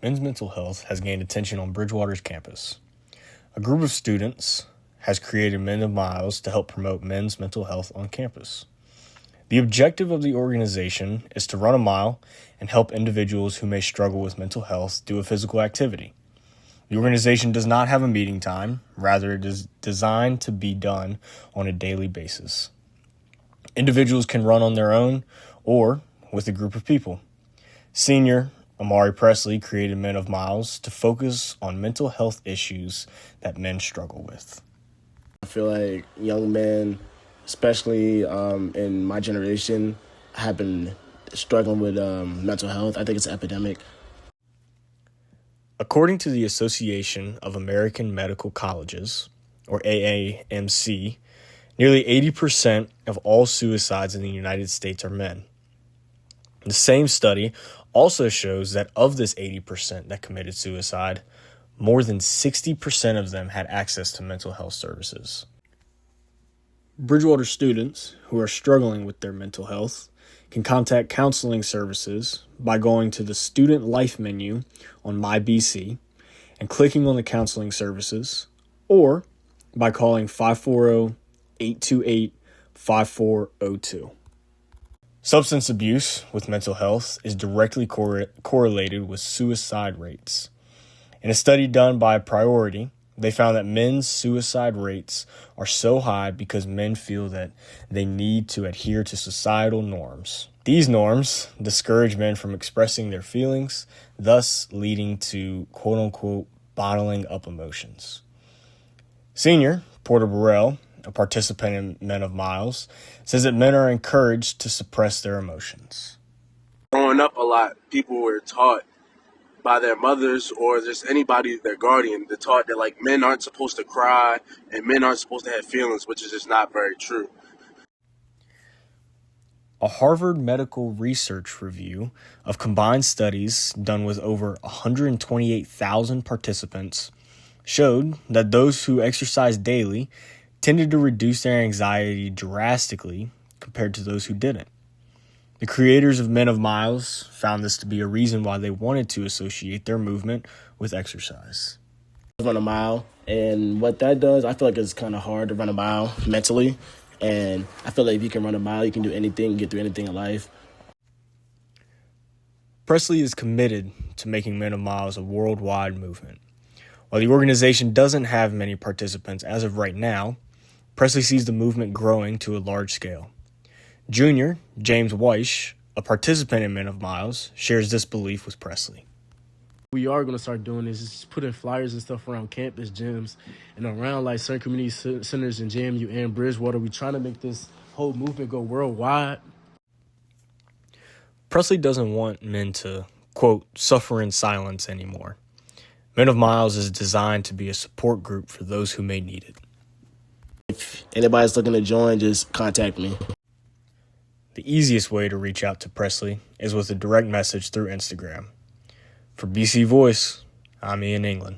men's mental health has gained attention on Bridgewater's campus. A group of students has created Men of Miles to help promote men's mental health on campus. The objective of the organization is to run a mile and help individuals who may struggle with mental health do a physical activity. The organization does not have a meeting time, rather it is designed to be done on a daily basis. Individuals can run on their own or with a group of people. Senior Amari Presley created Men of Miles to focus on mental health issues that men struggle with. I feel like young men, especially in my generation, have been struggling with mental health. I think it's an epidemic. According to the Association of American Medical Colleges, or AAMC, nearly 80% of all suicides in the United States are men. The same study also shows that of this 80% that committed suicide, more than 60% of them had access to mental health services. Bridgewater students who are struggling with their mental health can contact counseling services by going to the Student Life menu on MyBC and clicking on the counseling services, or by calling 540-828-5402. Substance abuse with mental health is directly correlated with suicide rates. In a study done by Priority, they found that men's suicide rates are so high because men feel that they need to adhere to societal norms. These norms discourage men from expressing their feelings, thus leading to quote-unquote bottling up emotions. Senior Porter Burrell, a participant in Men of Miles, says that men are encouraged to suppress their emotions. Growing up a lot, people were taught by their mothers or just anybody, their guardian, they're taught that like men aren't supposed to cry and men aren't supposed to have feelings, which is just not very true. A Harvard medical research review of combined studies done with over 128,000 participants showed that those who exercised daily tended to reduce their anxiety drastically compared to those who didn't. The creators of Men of Miles found this to be a reason why they wanted to associate their movement with exercise. Run a mile, and what that does, I feel like it's kind of hard to run a mile mentally, and I feel like if you can run a mile, you can do anything, get through anything in life. Presley is committed to making Men of Miles a worldwide movement. While the organization doesn't have many participants as of right now, Presley sees the movement growing to a large scale. Junior James Weish, a participant in Men of Miles, shares this belief with Presley. We are going to start doing is just putting flyers and stuff around campus gyms and around like certain community centers in JMU and Bridgewater. We're trying to make this whole movement go worldwide. Presley doesn't want men to, quote, suffer in silence anymore. Men of Miles is designed to be a support group for those who may need it. If anybody's looking to join, just contact me. The easiest way to reach out to Presley is with a direct message through Instagram. For BC Voice, I'm Ian England.